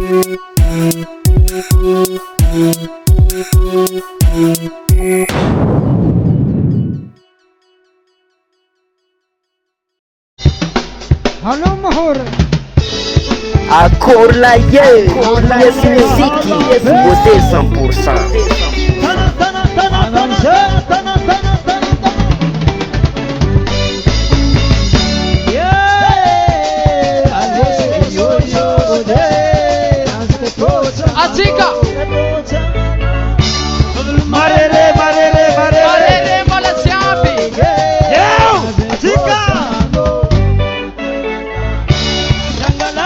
Halo mahor. Accord la yes musique, beauté 100%. Atika. Marere Malasiabi. Atika.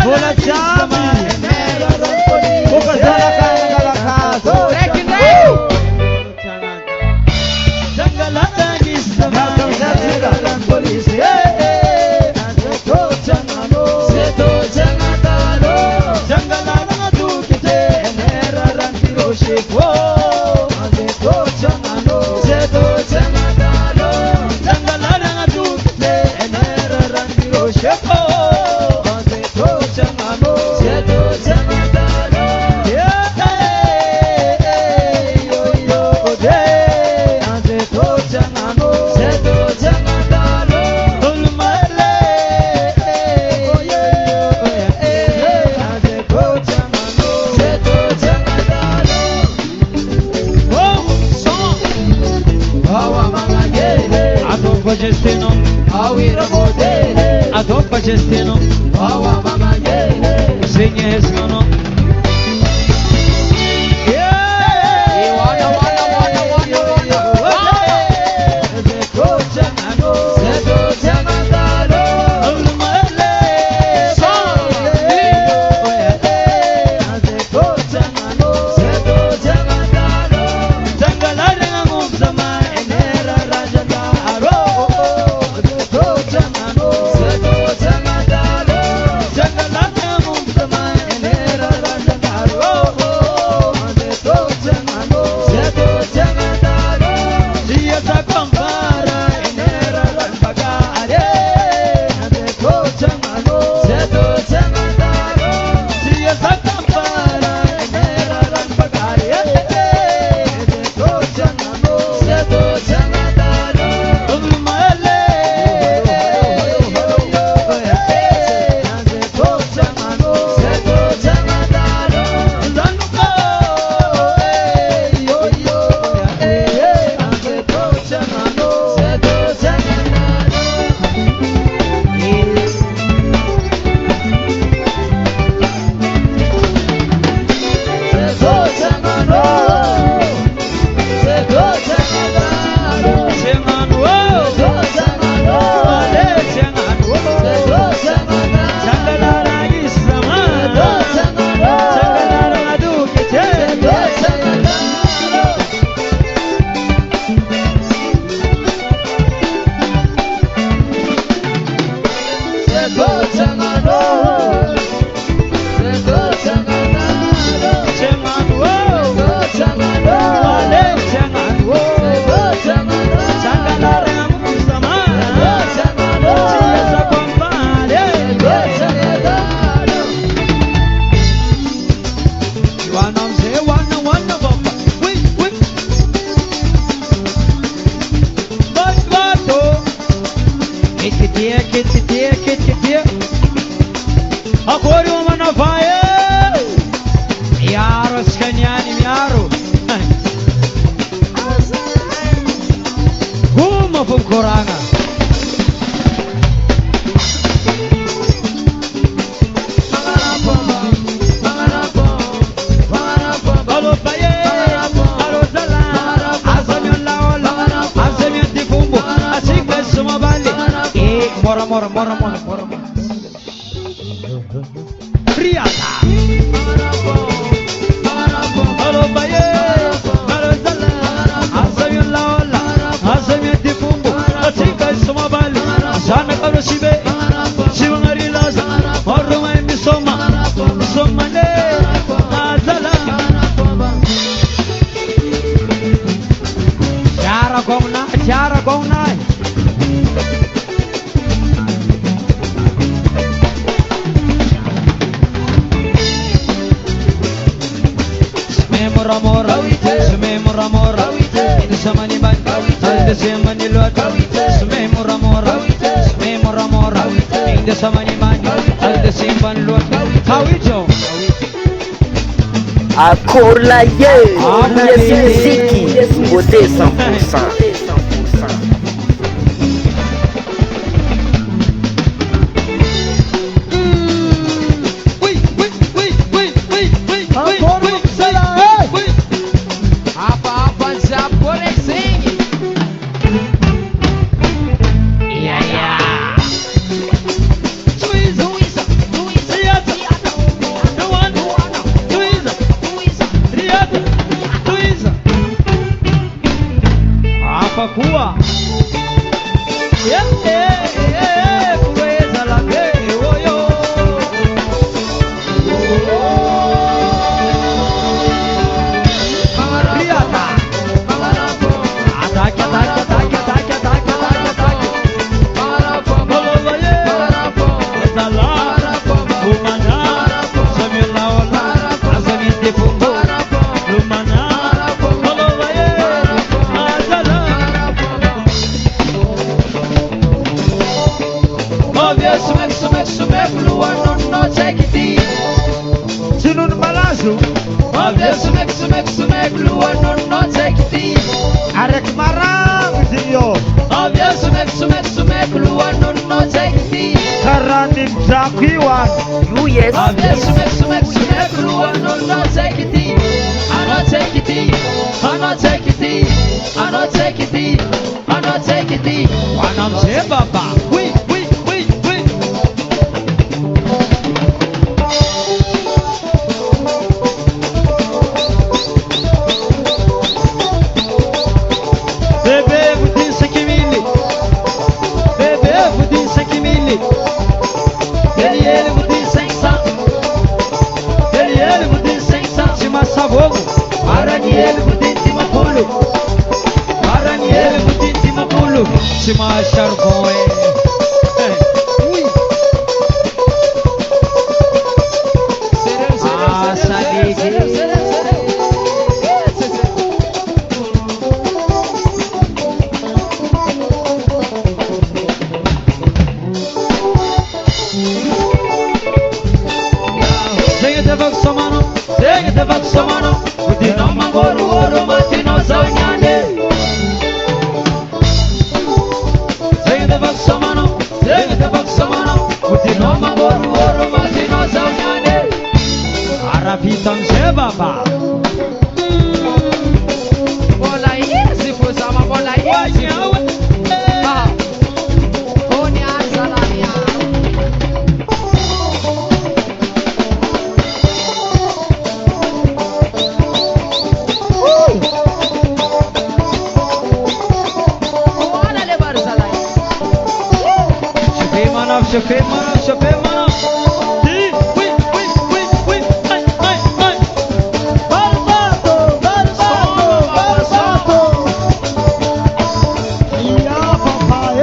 Bola chama. Boca zala kala kaso. Jangalata gisama. Polisi. Gestino, Signescono. muramura, sume muramura, in samani ban, al de semani lot, sume muramura, sume muramura, in de samani ban, al de semban lot. Hawicho. Acorlaye, Yes Music, beauté 100%. Papua. Pureza la yo. Riata. Ataque. Sinun malazu. Arek marang sinyo. Karanim jakiwan. Yes. Wanam se baba. Oui. Ele vudi sensa, cima savogo. Arani ele vudi cima pulo. Cima charbon. Devak somano, udino mangoru oro matino zanyane. Devak somano, udino mangoru oro matino zanyane. Arafitam se baba. Bola hizi fusama bola hizi. Oni azalania. Chauffeur, oui. Barbato. Ia papai.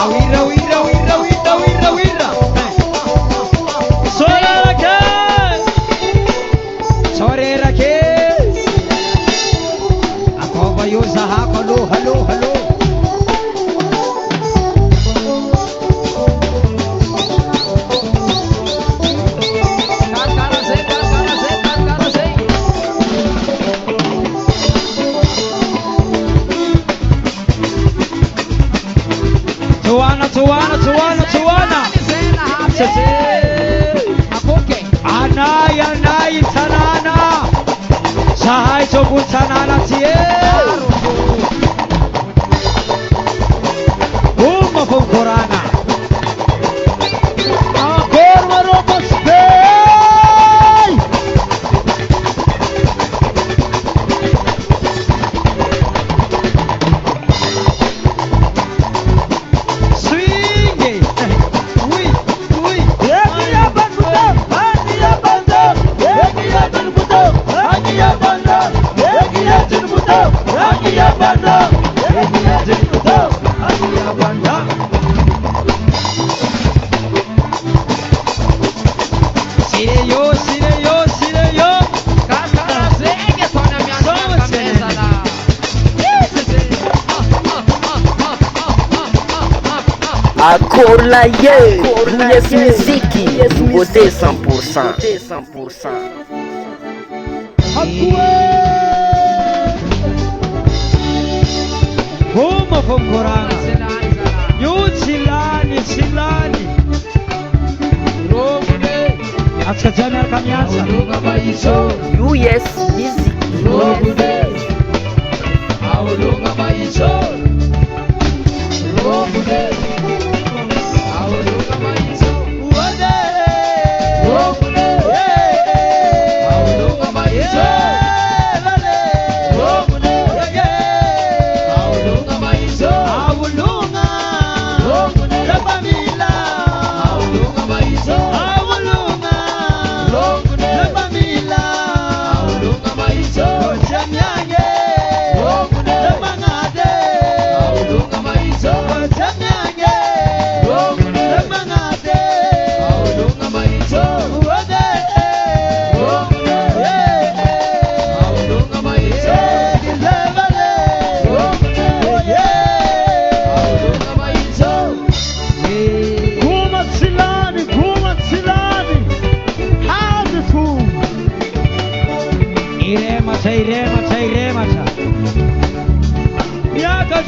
Awira. Sorera ke. Ako ba yo zaha hello. Tuana. Anay sanana. Sahay chogun sanana siye. Uma fongkorana. Agor maropas bay. Corlaie, Yes Music, beauté 100%. Uma Foncorana. Yun silani. Acha jana kamianza. Yes Music. Irema. Miaga.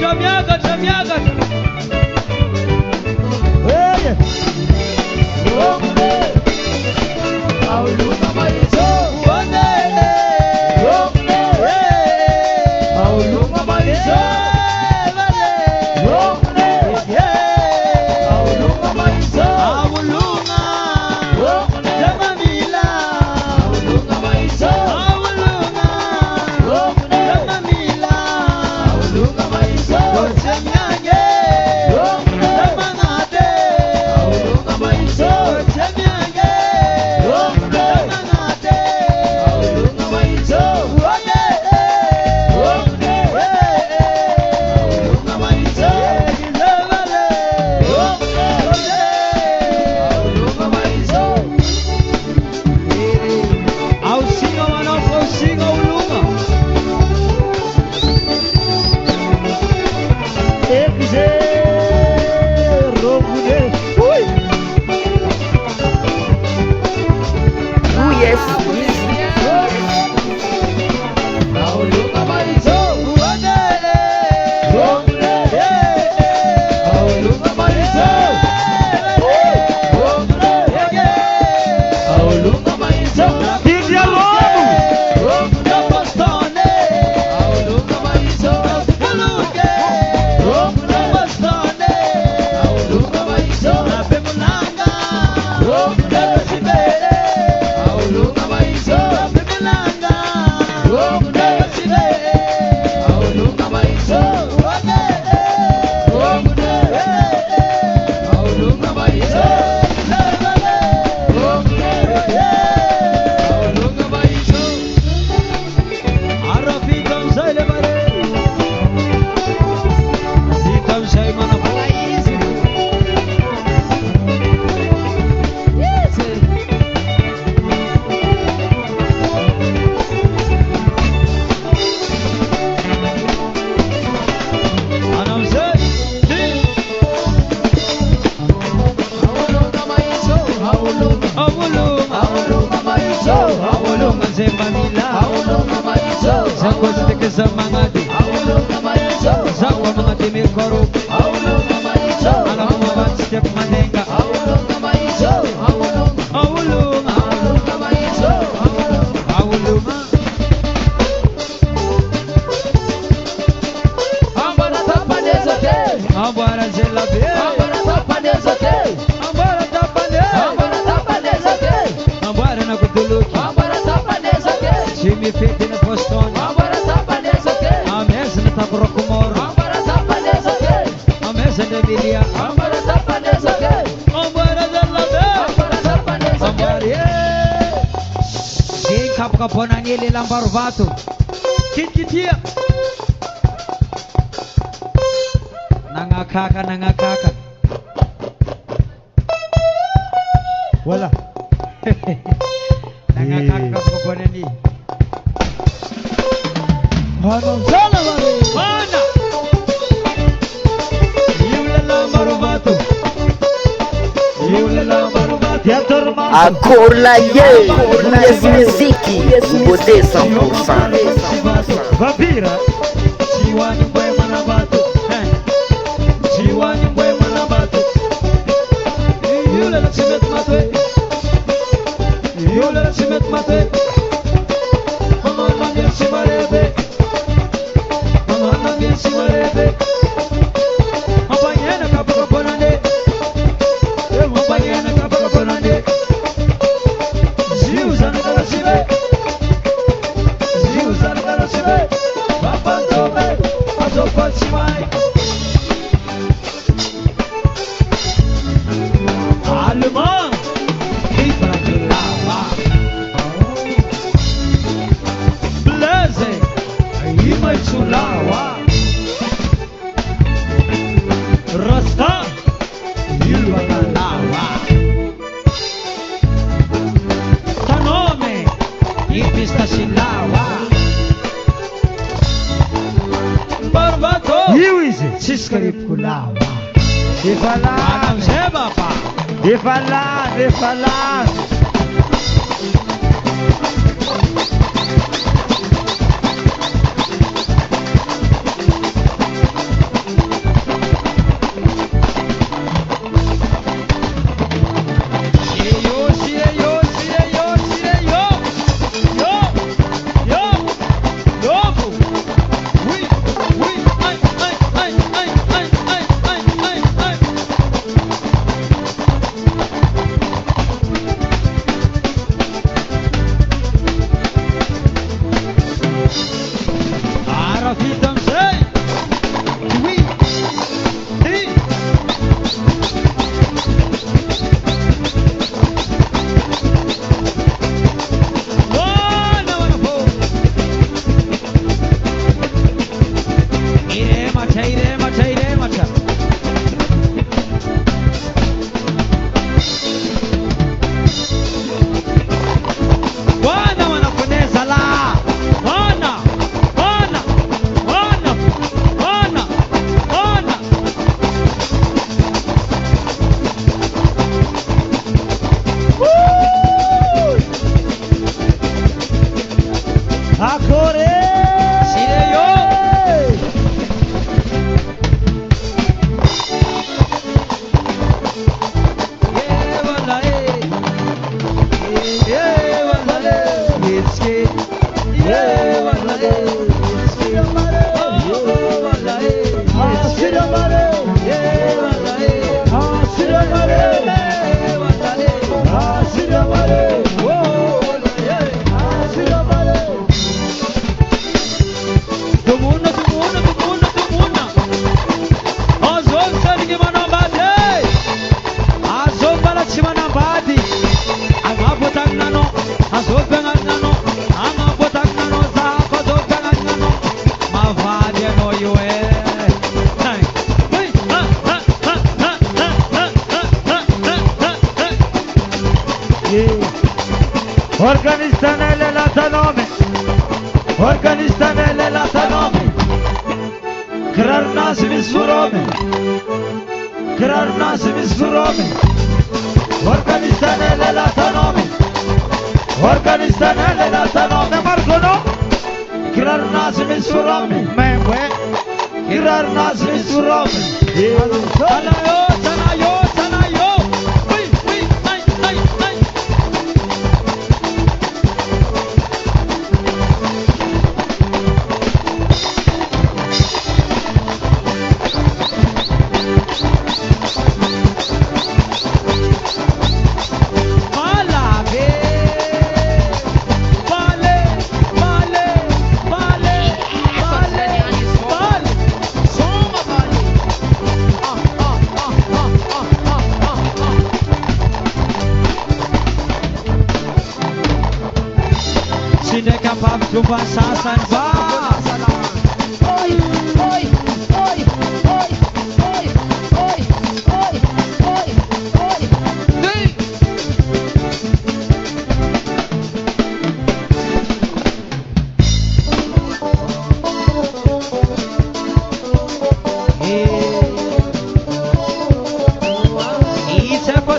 Kaponangili Lambarvato. Kikitia. Nangakaka. Wala. Nangakaka kaponani. Ano sana bari? Mana. Yula Lambarvato. Akorlaye, yes muziki, beauté 100%. Vampira, Chiwani boy manabato, Chiwani boy manabato. Yule la chimet matwe, Yule la chimet matwe. Mama nangel chimarebe, Mama nangel chimarebe. Mapanyena kapaka ponande, Mapanyena kapaka ponande. Ziuzan kala chibe, Ziuzan kala chibe. Babantobe, azopa chimai. Allemand, Ibrahima, Blaze, Imachulawa, Rasta, Ilwakalawa, Tanome, Ipistashilawa, Barbato, Siskaripkulawa, Adam Sebapa. Defalar. Organistanele la tanome, Organistanele la tanome, Krar nasimi surome, Krar nasimi surome, Organistanele la tanome, Organistanele la tanome, Marcono, Krar nasimi surome, Memwe, Krar nasimi surome, Tanayo, Tanayo, Tanayo, Jumpa sasan ba? Oi, oi, oi, oi, oi, oi, oi, oi, oi. E sepa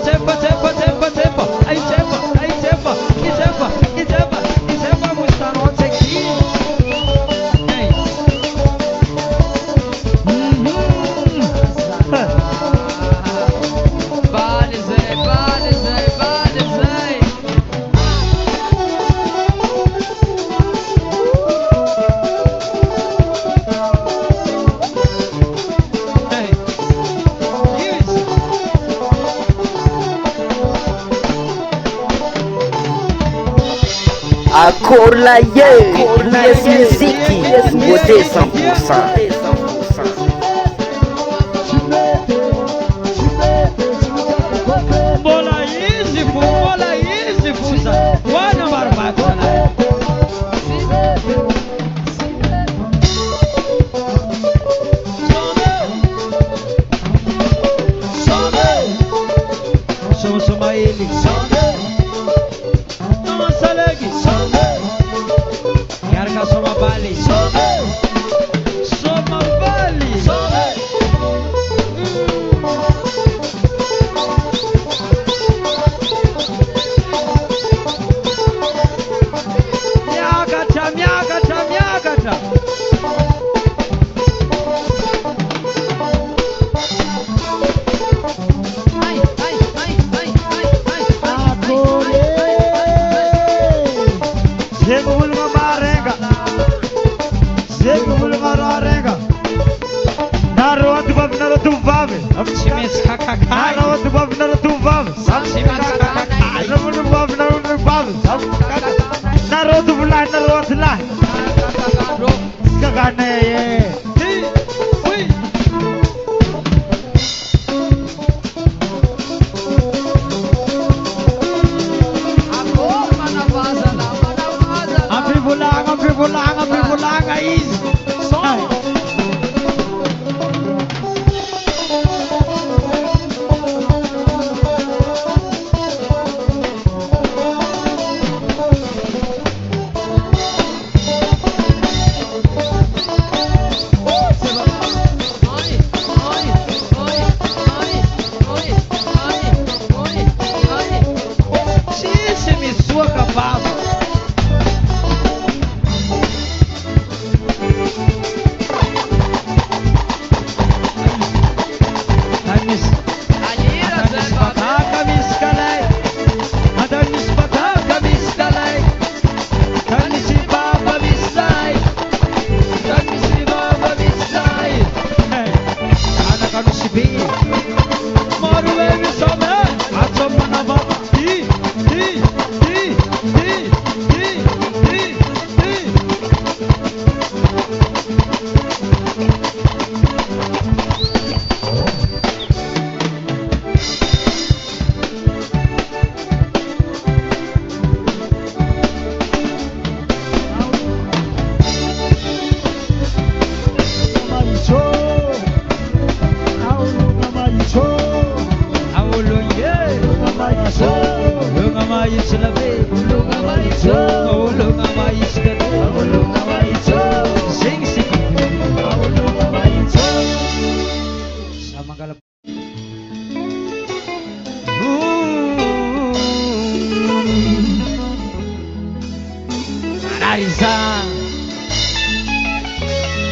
Accord la Yes Music, beauté 100%. Bola easy, fusa. Wana barbata na. Soma ele. Toma salegi. Yarka soma bali. Soma bali. Miagata. Ambivulanga easy.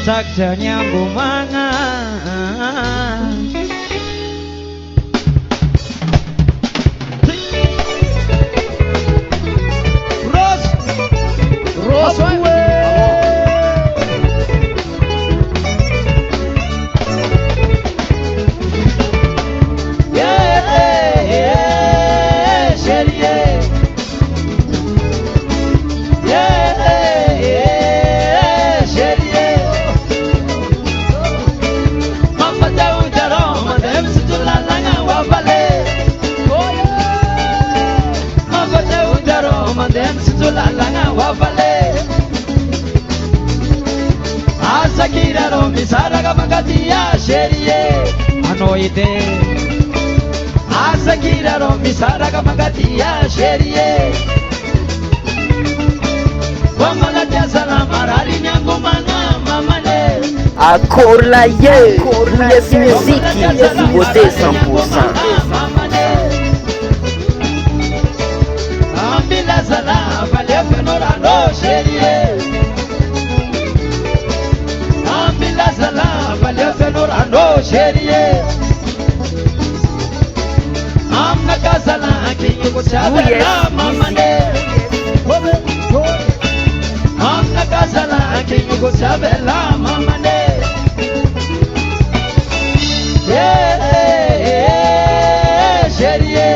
Saksa nyambung mangan Ros Asakira misaraga magatia sherie anoide Asakira misaraga magatia sherie Wamagatia salamarari nyangu manga mamane Accord la Yes Music, beauté 100%. Ambila sala vale fenora no sherie Sala vale fenora no sherie Amna kasala kinyi kuchabela mamane Amna kasala kinyi kuchabela mamane sherie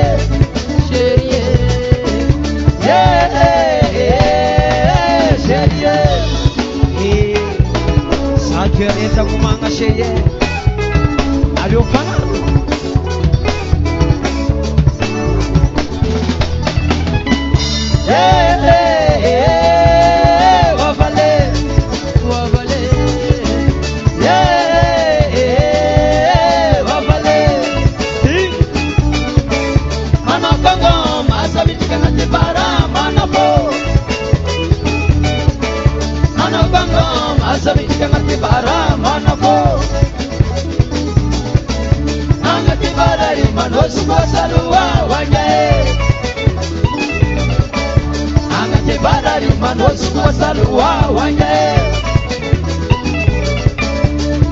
cheia. Ali o fanaro.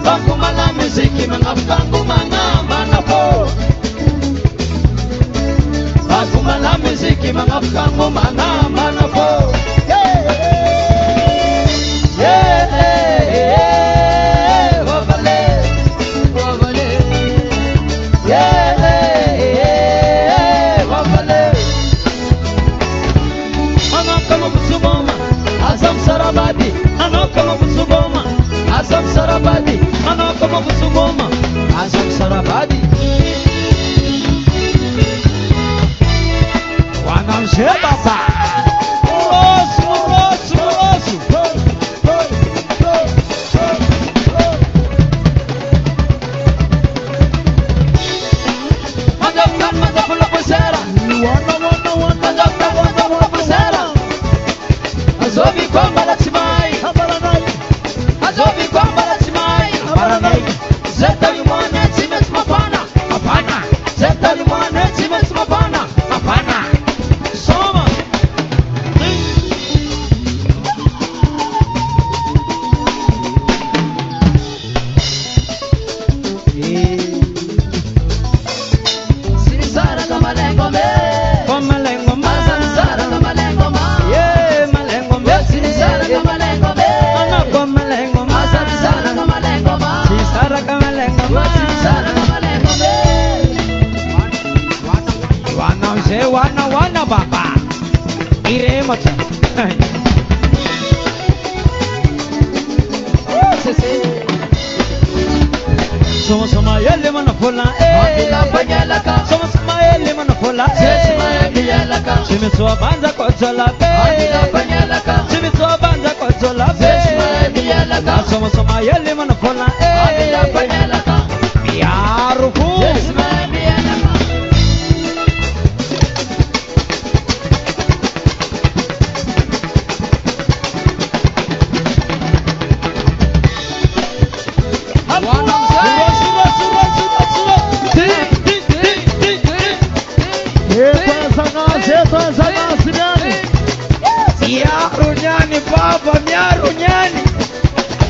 Bakumala muziki mangapangu mana po. Bakumala muziki mangapangu mana po. Azam Sarabadi, Anakama Busugoma, Azam Sarabadi. Wanam Shebasa. Rosu. Manda pula pusera. Manda pula pusera. Azobi kwamba latimai. Azobi kwamba latimai. Zeta limone timet mapana. Apana. Zeta limone timet mapana. Apana. Soma. Sinisara kama lengo me. Kama lengo ma. Sinisara kama lengo ma. Yeah, malengo me. Sinisara kama lengo me. Kama lengo ma. Sinisara kama lengo ma. Sinisara kama lengo ma. Sinisara kama lengo me. Wana baba. Iremo cha. Soma yele manafola. Akila panyela ka. Soma yele manafola. Sema ka. Simiswa banza kotola be. Akila panyela ka. Simiswa banza kotola be. Sema ka. Soma yele manafola. Akila panyela ka. Yarufu. Sema ka. Nyarunyani baba, nyarunyani.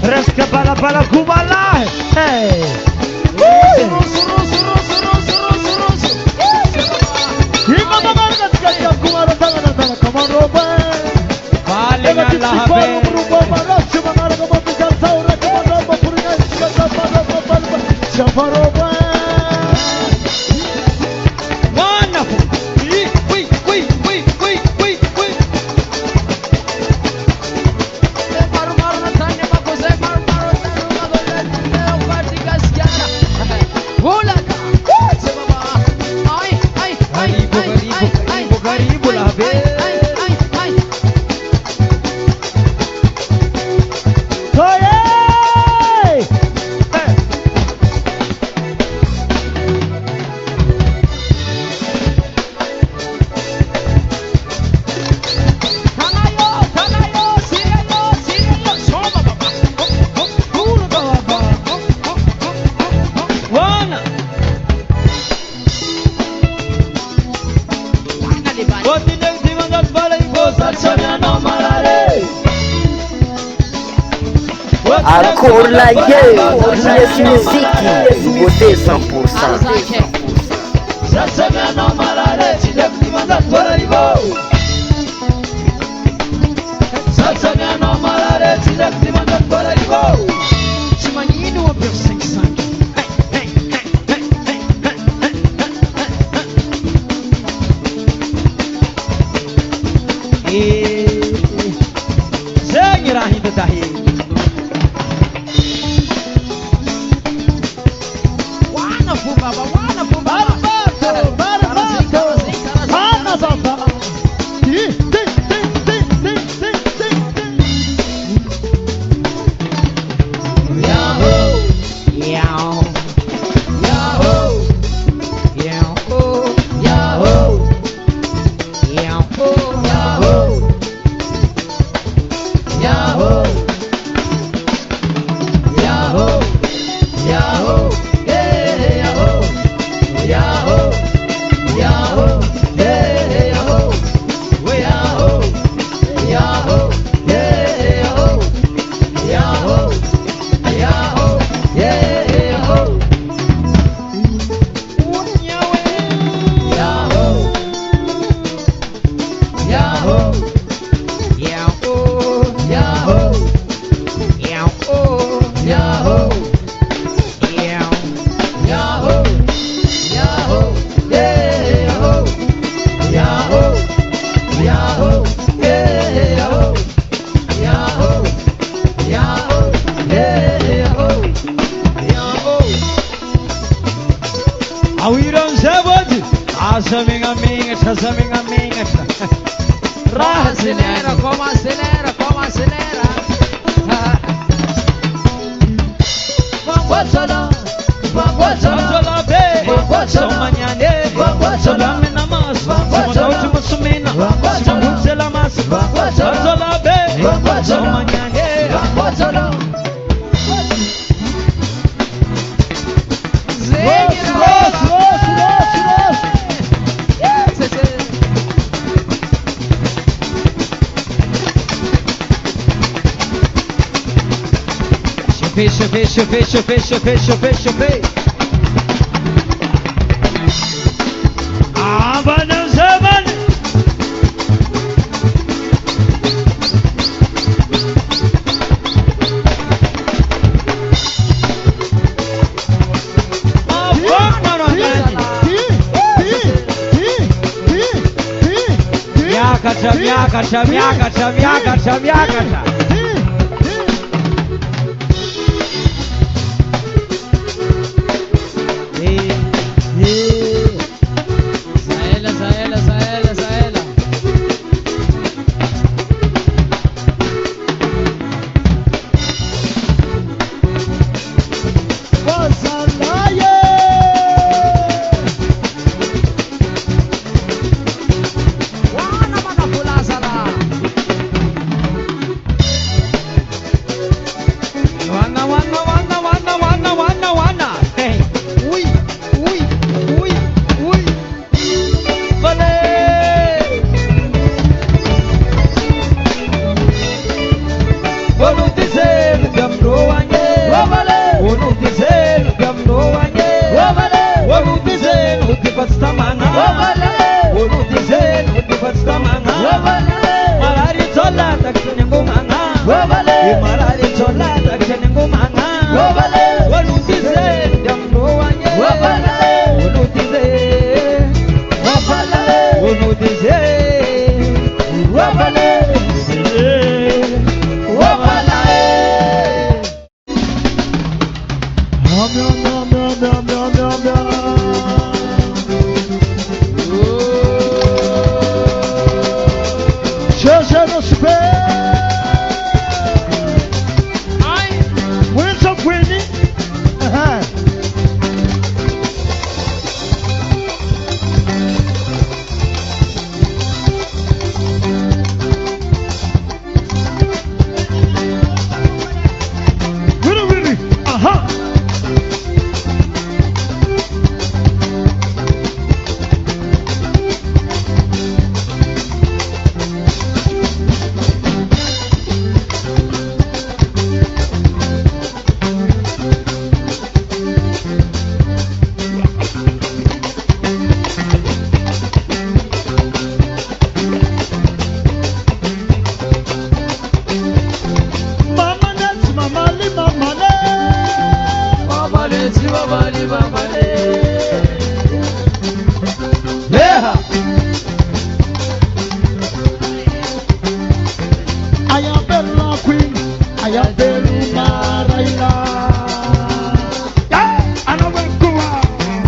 Reska bala kubala. Hey. Rusu. Hima baba katika ya kumara tanga kama roba. Bale ngala habe. Shafaroba. Wonderful. Encore la gueule, Julius Musique, beauté 100%. Yahoo, Yahoo, Yahoo, Yahoo, Yahoo, Yahoo, Yahoo, yeah, Yahoo, Yahoo, Yahoo, yeah, Yahoo, Yahoo, Yahoo, yeah, Yahoo, Yahoo. Awiram Zabad, Asaming Aming, Asaming Aming. Acelera, como acelera, como acelera. Vamos lá, bem. Vamos amanhã, vamos lá, menamas. Vamos lá, última sumina. Vamos lá, massa. Vamos lá, bem. Vamos amanhã, vamos lá. Chupei. Abanam zaman. Miakacha. Zaela. Wana manapulaza lá. Wana. Hey. Ui. Vale. Vamos dizer, gamroanye. Vamos dizer, gamroanye. Vamos dizer, o que faz tamana. Vamos dizer, o que faz tamana. Marari tola taksenengumana. Marari tola taksenengumana. Vamos dizer, gamroanye. Vamos dizer. Vamos dizer.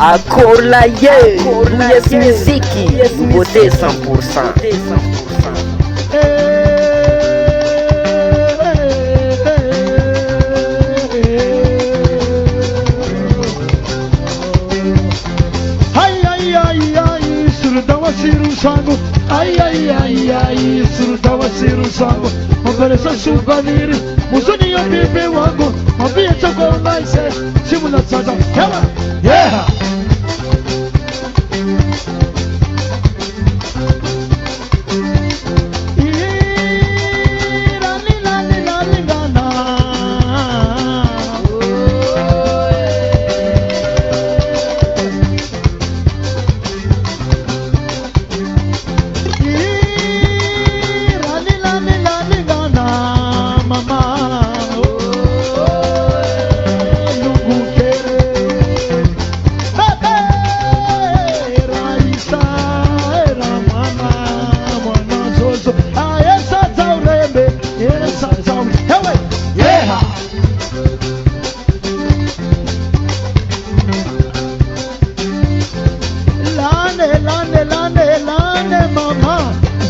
Akorlaye, yes musique, beauté 100%. Surutawa sangu operesa subaniri musoni ya bibi wangu mambie chako maise simula sasa kama yeah.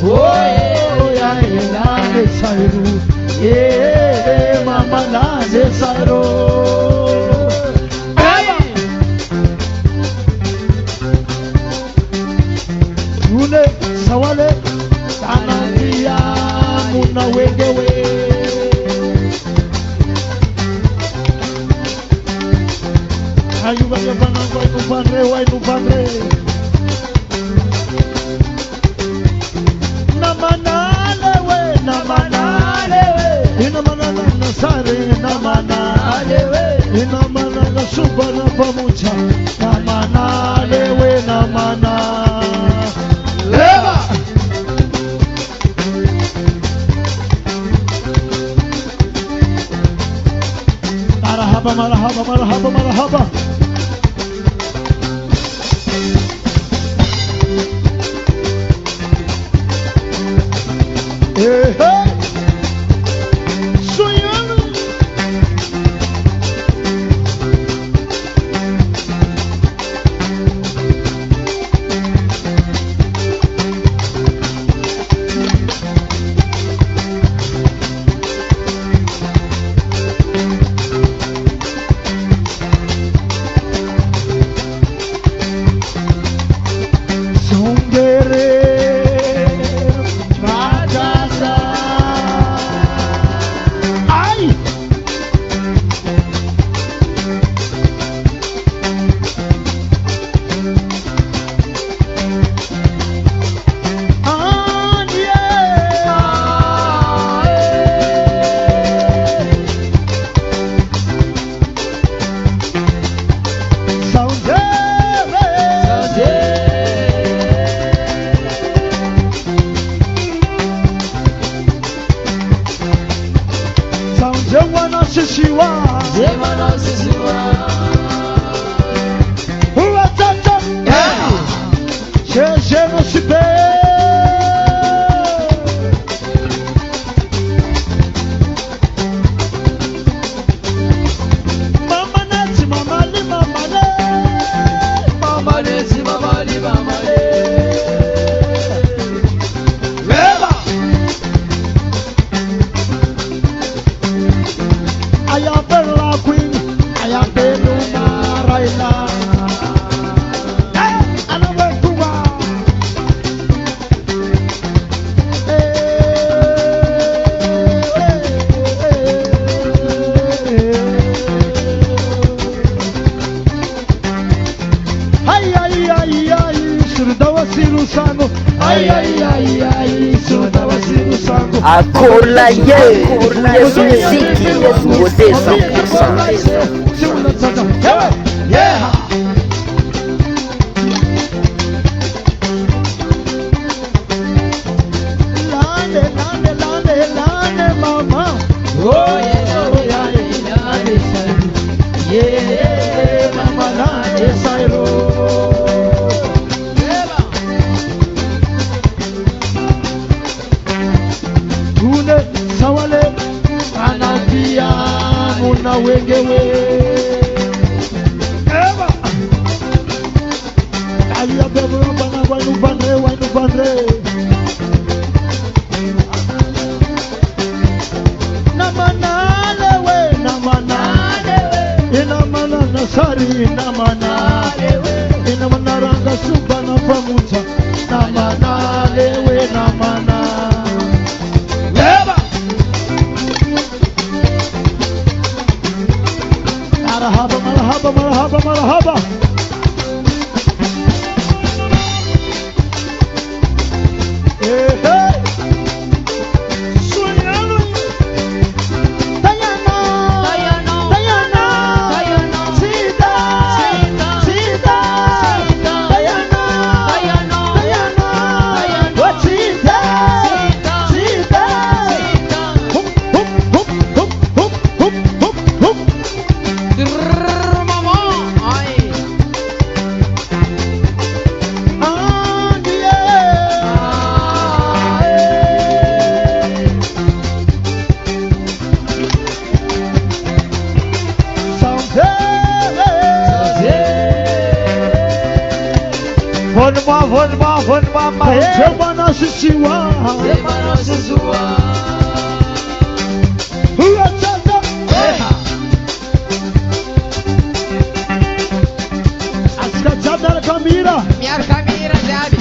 Oh, ya ilane sairu. Yeah, mama lane sairu. Yule sawale anambia muna wengewe. Ayuba ya banangu wainupandre. Namanalewe. Inamanana nasare namanalewe. Inamanana subana pamucha. Namanalewe namana. Leva. Marhaba. Hey, hey. Sonhando. Akola ye, yes muziki, wote 100%. Yeah. Lande, mama. Oh yeah, yeah, mama lande sairo. Tune sawale anambia muna wengewe. Eva. Alia bebo bana wainupandre. Namanalewe. Inamana nasari namanalewe. Inamanaranga subana pamucha. Namanalewe namana. Marhaba. Hey, hey. Sonhando. Dayana. Cida. Dayana. Cida. Hum. microfone mama. Semana Sisiwa. Semana Susua. Askajada Kamira. Minha Camila Jabi.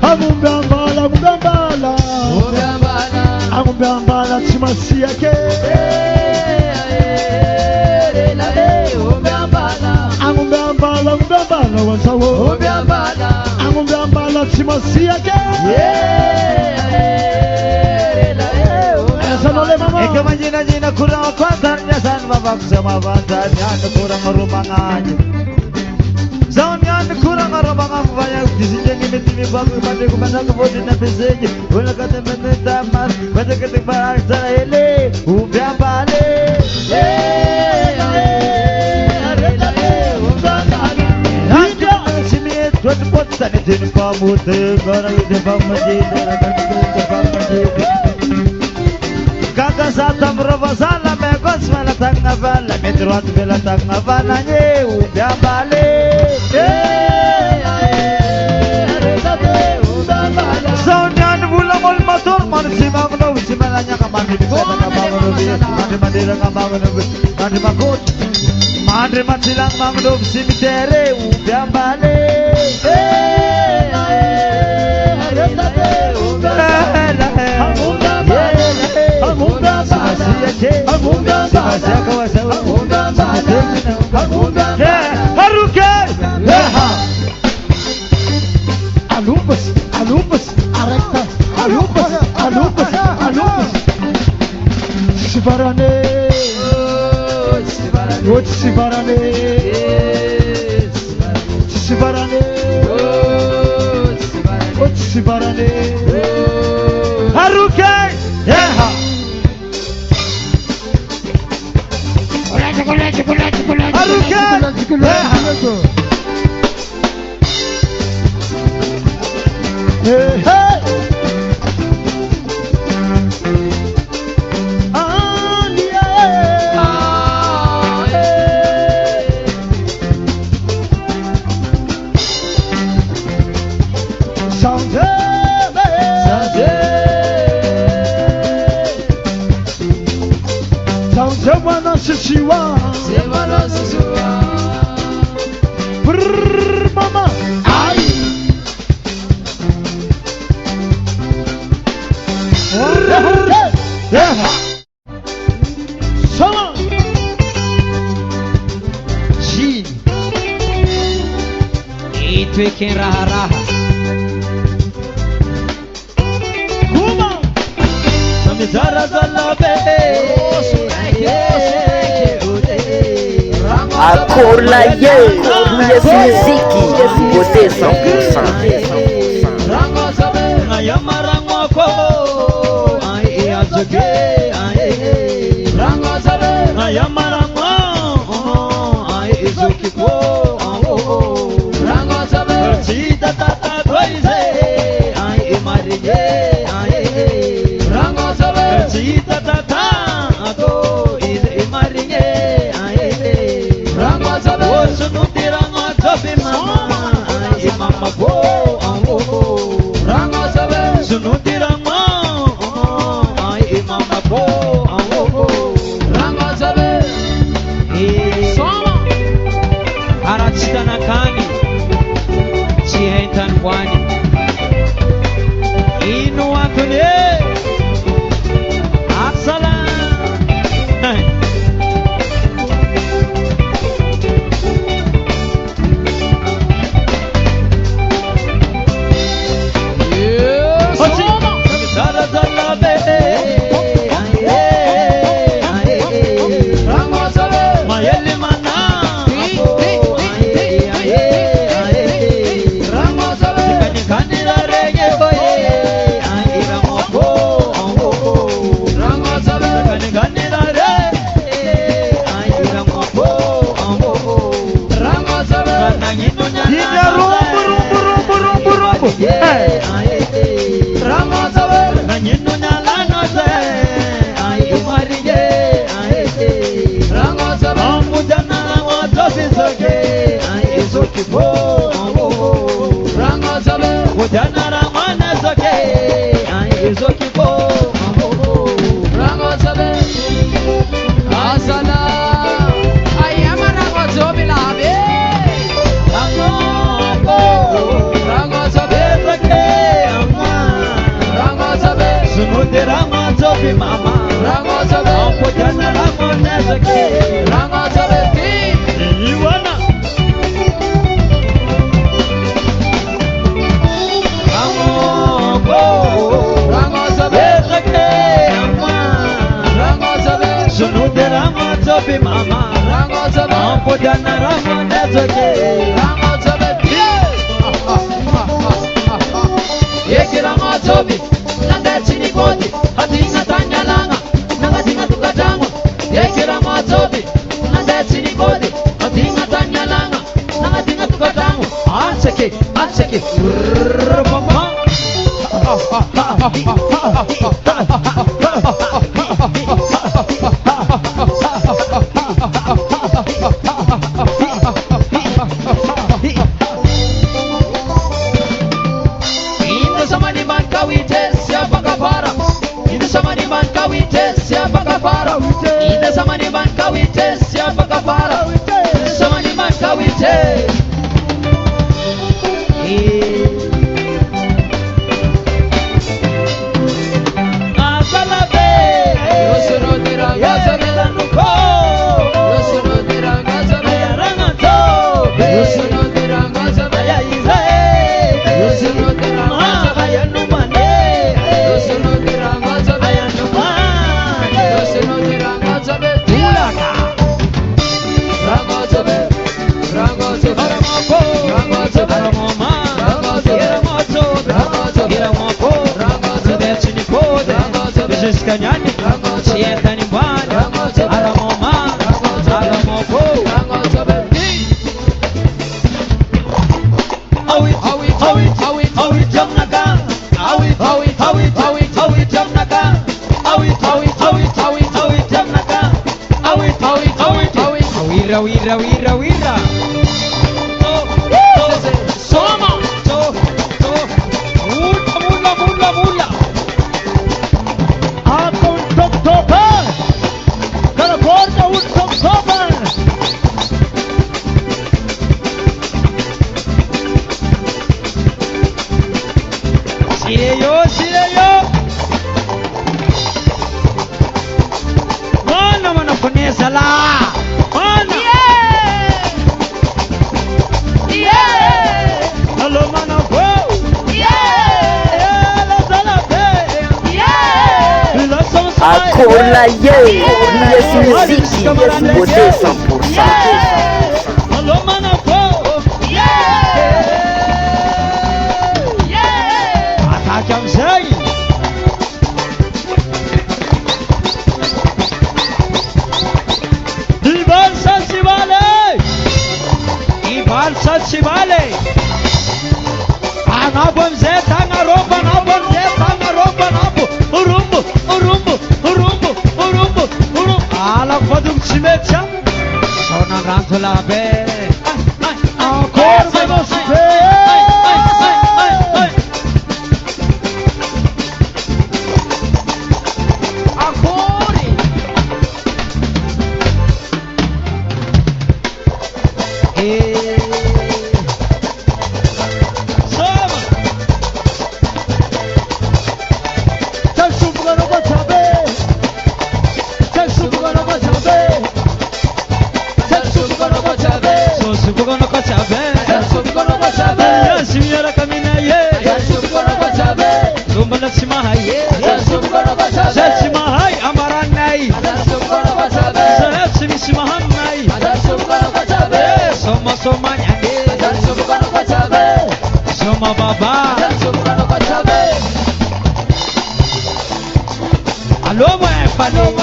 Amumbambala, amumbambala. Obambala. Amumbambala Chimasia ke. Obambala. Amumbambala, amumbambala wasawo. Obambala. Amumbambala Chimasia ke. Esa no le mama. Eka majina kurang kuatarnya san babak sama badannya kurang rumangannya. Soundnya kurang rumangan banyak di sini ini bagus pada kumanda kemudian nafisnya. Guna kata minta mas pada ketik barang saya ini udah balik. Sini tuan pot tadi jenis kamu tegara itu pamajin pamajin. Kakak satam robosala mekos malatang nabala metrot belatang nabala nye udah balik. Soundnya bulan mul motor manusia bangun usi malanya kamari bangun mandi bangun mandi makut mandi matilang bangun usi mitere udah balik. Alubas, arectas, alubas. Sibarane, Sibarane. Harukai, Hey, hey. Ah, yeah. Sound Semana Sisiwa. Semana Susua. Brrr, mama. Ai. Sama. G. Itu ikan raha-raha. Kuma. Samizara zalabe. Akorlaye, Yes Musique, beauté 100%. Ayamarangwako. Ai ajoge. Ayamarangwa. Ai izukiko. Chita tata koize. Ai imarije. Chita tata. Ato imarije. Sunu tirang asabi mama, ay mama ko ang sunu tirang mo, ay mama ko ang arat sita na kani, sihentan kwani, inu ako niye, asala. Soma. Izokibo, Rango sabe, asala. Ayama rango sabe labe. Rango sabe, rango sabe, Sunuderama Zobi Mama, rango sabe, Ampojana Ramo Nezaki, rango sabe. Iwana, Ramo, Rango sabe, rango sabe, Sunuderama Zobi Mama, rango sabe, Ampojana Ramo Nezaki, rango sabe. Yeki rango sabe, nanga chini kodi, hatinga tanya langa, nanga tinga tukatango. Yeki rango sabe, nanga chini kodi, hatinga tanya langa, nanga tinga tukatango. Anseke, anseke. Inda samani man kawite siapa kafara. Inda samani man kawite siapa kafara. Inda samani man kawite siapa kafara. Inda samani man kawite. Yosuno diranga sabe, yosuno diranga sabe, yosuno diranga sabe, yosuno diranga sabe, yosuno diranga sabe, yosuno diranga sabe. Tulaka. Rango sabe, rango sabe, rango sabe, rango sabe, Kanyani, sieta ni bwana, alamoma, alamoko, rango sabe. awit, jamnaka, awit, jamnaka, awit, jamnaka, awit, wira. Soma, mula. Akon Toktober, California un Toktober. Sireyo. Mana wanafuneza la. Mana. Hello mana go. Akola ye, yes musique, yes beauté 100%. Hello mana go. Atakam say. Ival Sachivale. Anabon zeta ngaroba, urumbu. Ala fadum chimecha. Sona rantula be. Ancora você. Agora. Soma. Tá chupando pra saber. Tá chupando pra saber. Tá chupando pra saber. So subugono ko chabe. Subugono kwa sabe, Simiyara kamina ye. subugono kwa sabe, Sumbala simahaye. subugono kwa sabe, Simahai amaranai. subugono kwa sabe, Simisimahanai. subugono kwa sabe, Soma nyande. subugono kwa sabe, Soma baba. subugono kwa sabe. Alo mo e palo.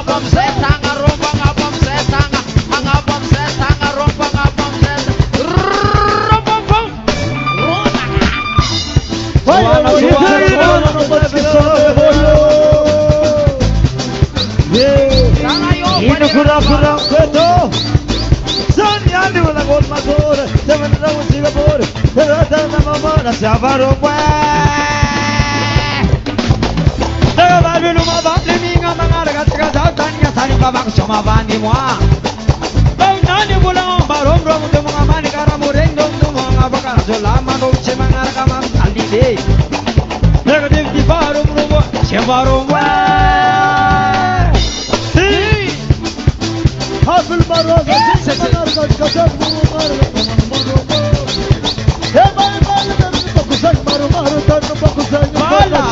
ngabom setanga romba ngabom setanga ngabom setanga romba ngabom setanga romba Ini kura-kura keto. Sanyani wala gol mazor, seven round Singapore. Rata na mama na savaro pa. Daga balu luma balu minga mangara gataga tanya tani babak choma bani moi. Bau nani bulang barom rom tu mga mani karamu rendom tu mga bakar selama no chemangara kamam ali de. Daga di barom rom chebarom wa. Hafil Maroza, Simanar Kaskazan, Mumar, Bakusan, Marumar, Bakusan, Bala,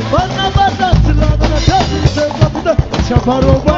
Bana Bata, Silana, Shaparova.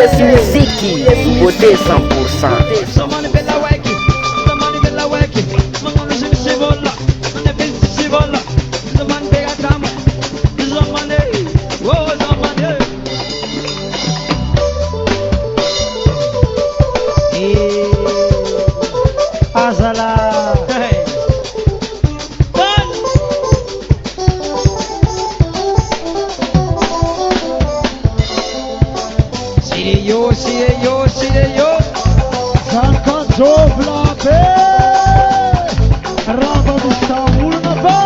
Yes Muziki, beauté 100%. Zamani bella weki, mangolo sibola, mane bin sibola, zamani bega dama, zamani, oh zamani. Azala. Hey. Done. Sire yo. Kalkan Zobla Be Rama İstanbul Nafa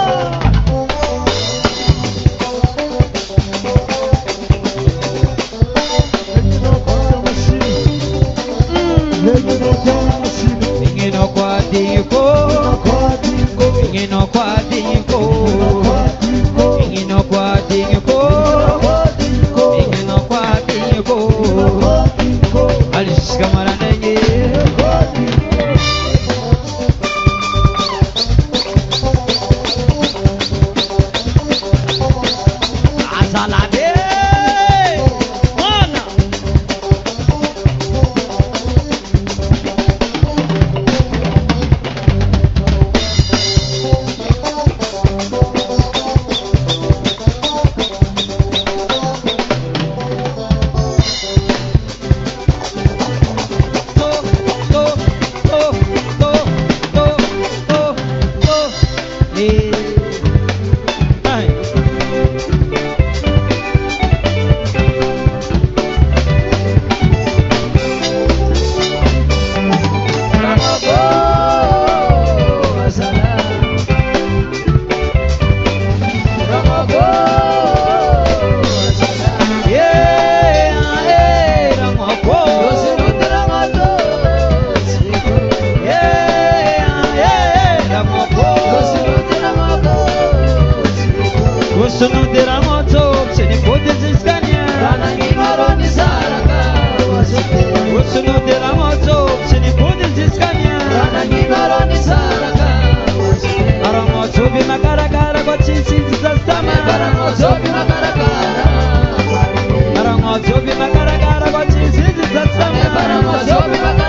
Ingino quadrico, ingino quadrico, ingino quadrico, ingino quadrico. Alice Kamaranenge. Azalabe. Mana. Sunudira moto, sini pode ziskania. Rana ngoroni saraka wasike. Sunudira moto, sini pode ziskania. Rana ngoroni saraka wasike. Aramoto bi makara kwa chinsi zastama. Aramoto bi makara. Aramoto bi makara kwa chinsi zastama. Aramoto bi makara.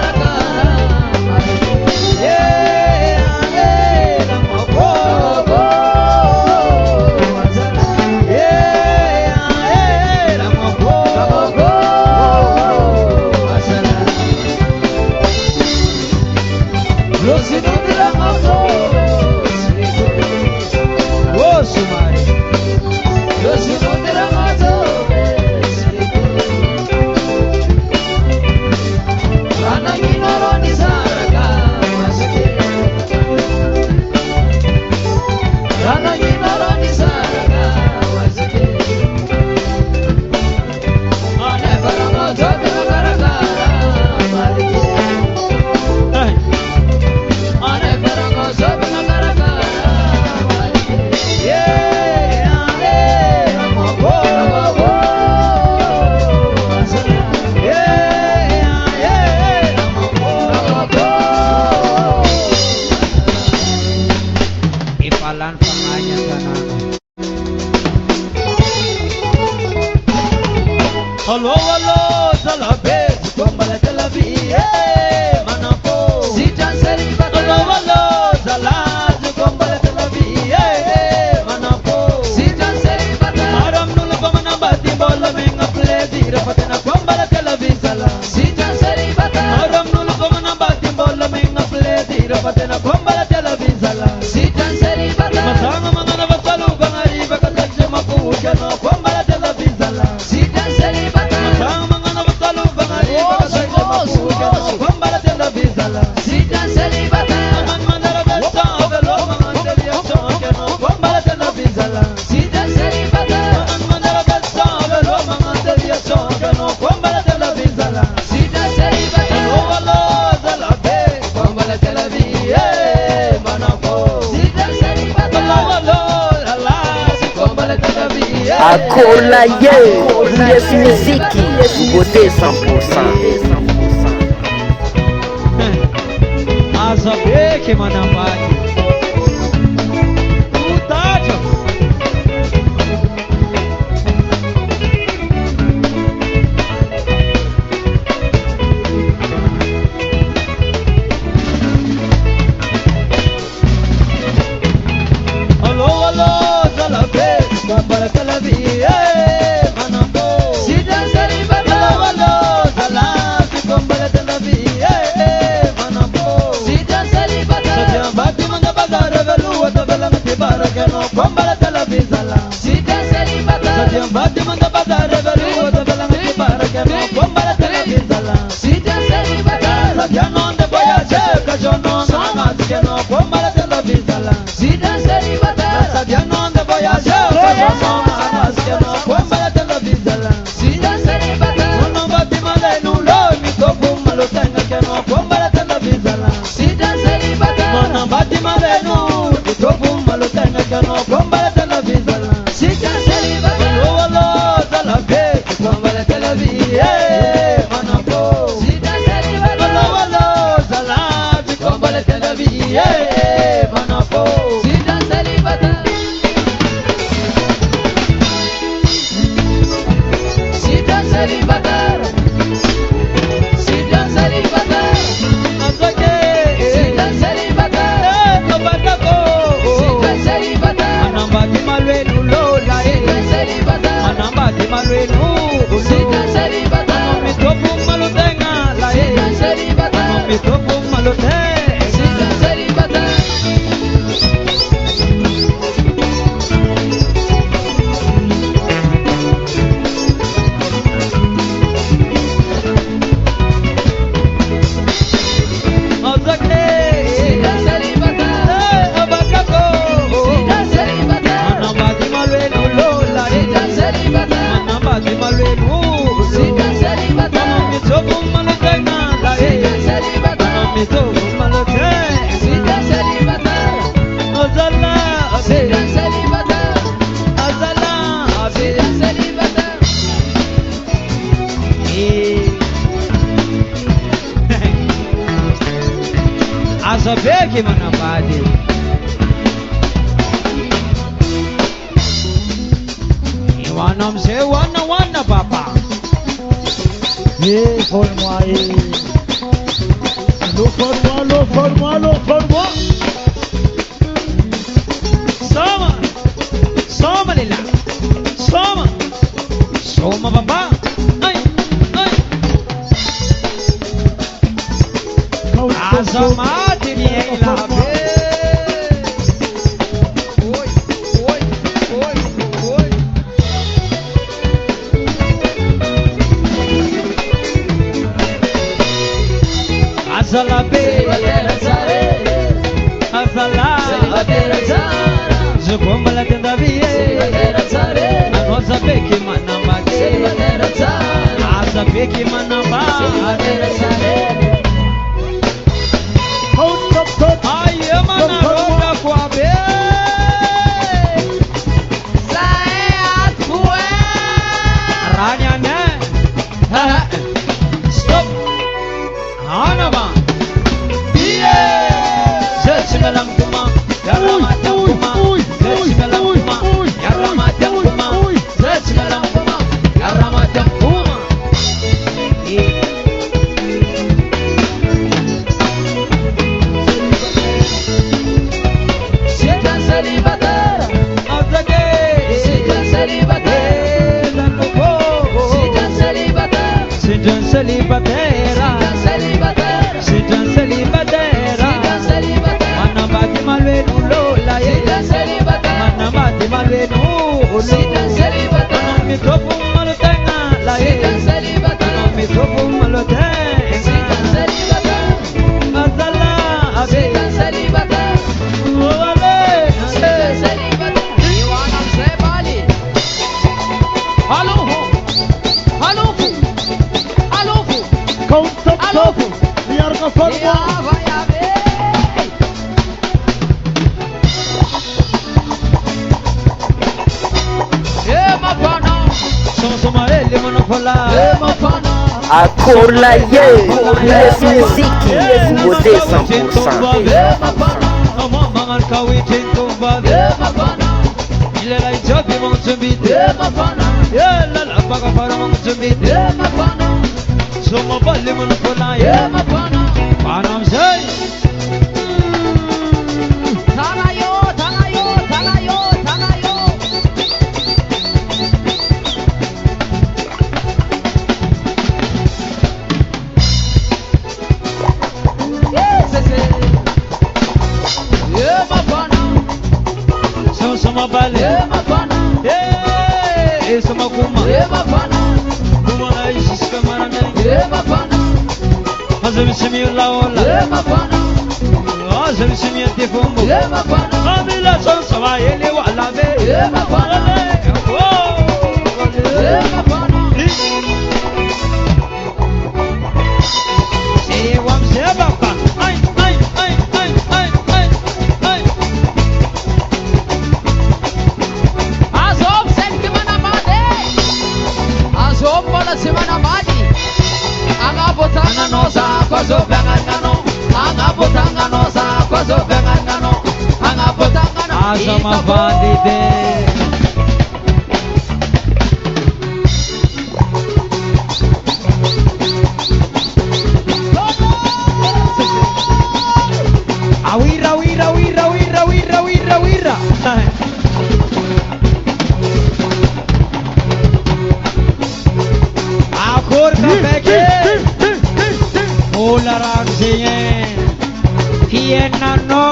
Akolaye, Yes Muziki, beauté 100%. Azabeke manambani. Utajo. Azala beki manabadi. Iwana mzee wana baba. Forme-moi. Soma lila. Soma baba. Ay. Azamati niela be. Oi. Azala be. Azala. Zugomba la tenda vie. Anoza beki manamade. Aza beki manamade. Aye manaroda kwa be. Ranya ne. Stop. Hanama. Zechmelam kuma. Yaramata kuma. Zechmelam kuma. Yaramata kuma. Zechmelam kuma. Yaramata kuma. Celibatera, manabati malvenu lola ye, manabati malvenu lola, mitopu malutenga la ye, mitopu malutenga, azala abe, ole, Iwana msebali. Alufu. Accord la yes musique, beauté 100%. Azama bandide. Awira. Akor kapeke. Ola ramsiye. Hiena no.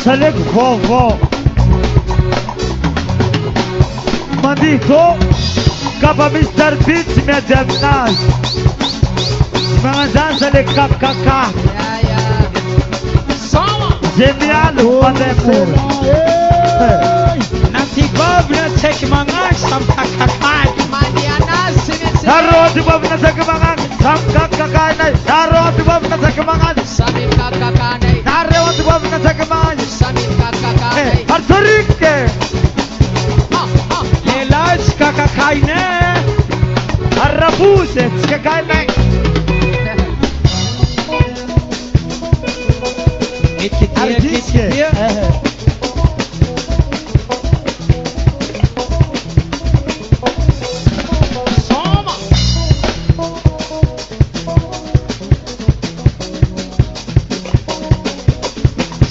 Salek vovó. Mandiko. Kapa Mr. Beats me demnas. Mga dyan salek kakaka. Genial, wonderful. Nanti govna tek mangan sam kakakai. Darot bab na sa kamangan, sam kakaka na. Darot bab na sa kamangan, darot bab na sa kamangan. Arturik. Lelaj kakaka. Kakaine. Arrabuse, kakaine. Kitkiye. Soma.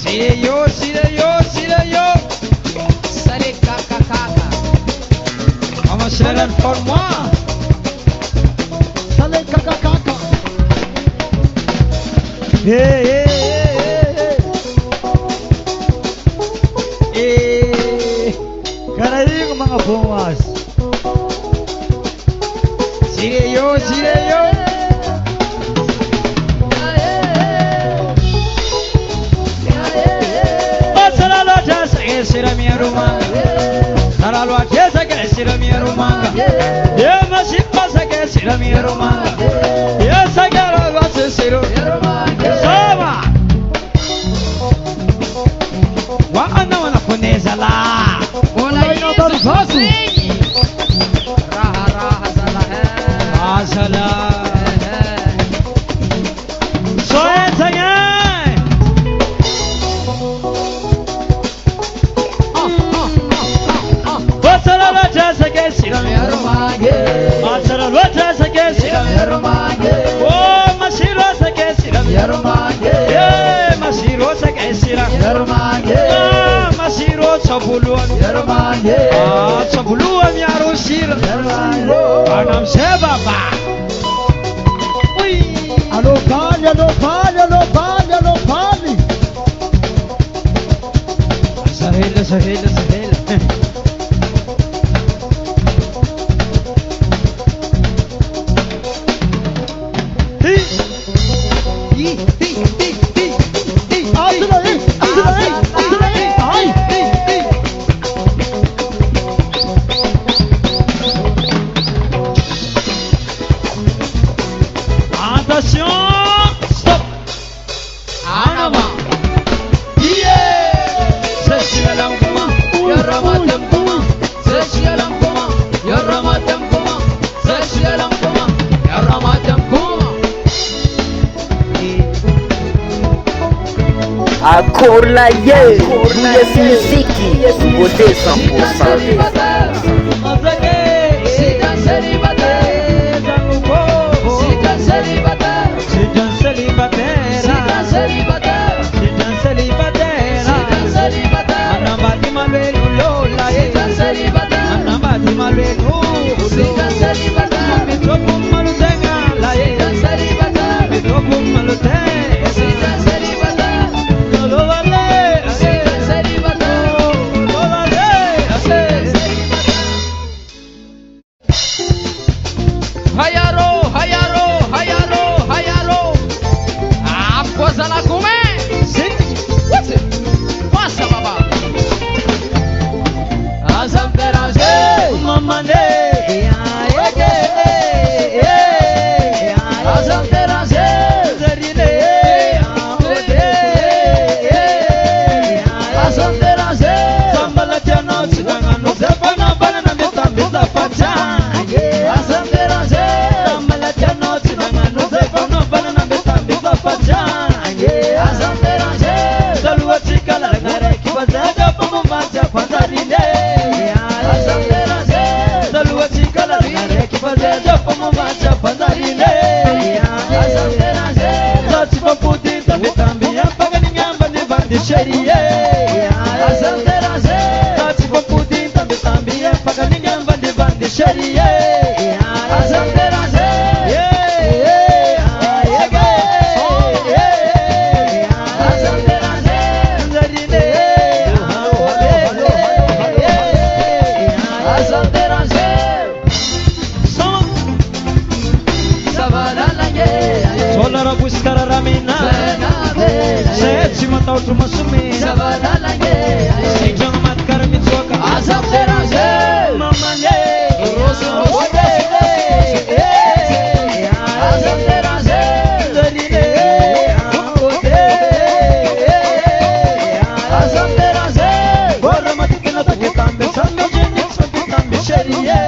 Sileyo. Sale kaka. Vamos a acelerar por moi. Sale kaka. Hey. Karaing mga bungas. Sileyo. Sira minha rumanga, saralo atesa que sira minha rumanga, eu mas se passa que sira minha rumanga, eu sei que ela gosta siro, soma, wa ana puneza lá, Olha Não tá isso, fácil. Raha, asala, só essa ganha. Sira minha rumanga, asala gosta que sira minha rumanga, oh masiro que sira minha rumanga, eh masiro que sira minha rumanga, ah masiro sabuluan minha rumanga, ah sabuluan minha rusira minha rumanga, anam sebaba, ui, Alô, vale. sahela. Attention, stop. Anama, Sesila lang kuma, yaramatem kuma, sesyalam kuma, yaramatem kuma, sesyalam kuma, yaramatem kuma. Acorda aí, Yes Music, você 100%. Sidan celibatar, sidan celibatar, sidan celibatar, sidan celibatar, Anabati malwelu lola, sidan celibatar, anabati malwelu, sidan celibatar, mitoku malutenga la, sidan celibatar, mitoku maluteng, sidan celibatar, lolale, sidan celibatar, lolale, sidan celibatar. Hayaro. Após ela comer, passa babá. Azam terage, mamane, azam terage, zarine, azam terage, sambala chano sidanga no sepana banana mita pacha, azam terage, sambala chano sidanga no sepana banana mita pacha, azam terage, salua chikala ngare kibazaga pamumbacha pandarile, azam terage, salua chikala ngare kibazaga pamumbacha pandarile, azam terage, Zachipa puti tambia paganingamba ni bandi sherie, azam terage, Zachipa puti tambia paganingamba ni bandi sherie, azam terage, azam terage, azam terage, savaralanye, Solara buskara ramina, seti mata outro masumi, savaralanye, sejam matkar mitsoka, azam terage, mamane, rosu, azam terage, azam terage, Bora matikina takitambe, sambe jenik sokitambe sherie.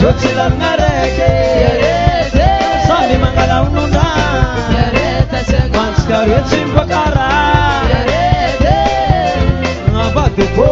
Yotsila ngareke Sami mangala ununda Manska yotsim bakara Ngabatu po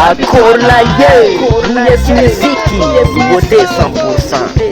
Akolaye, Yes Music, beauté 100%.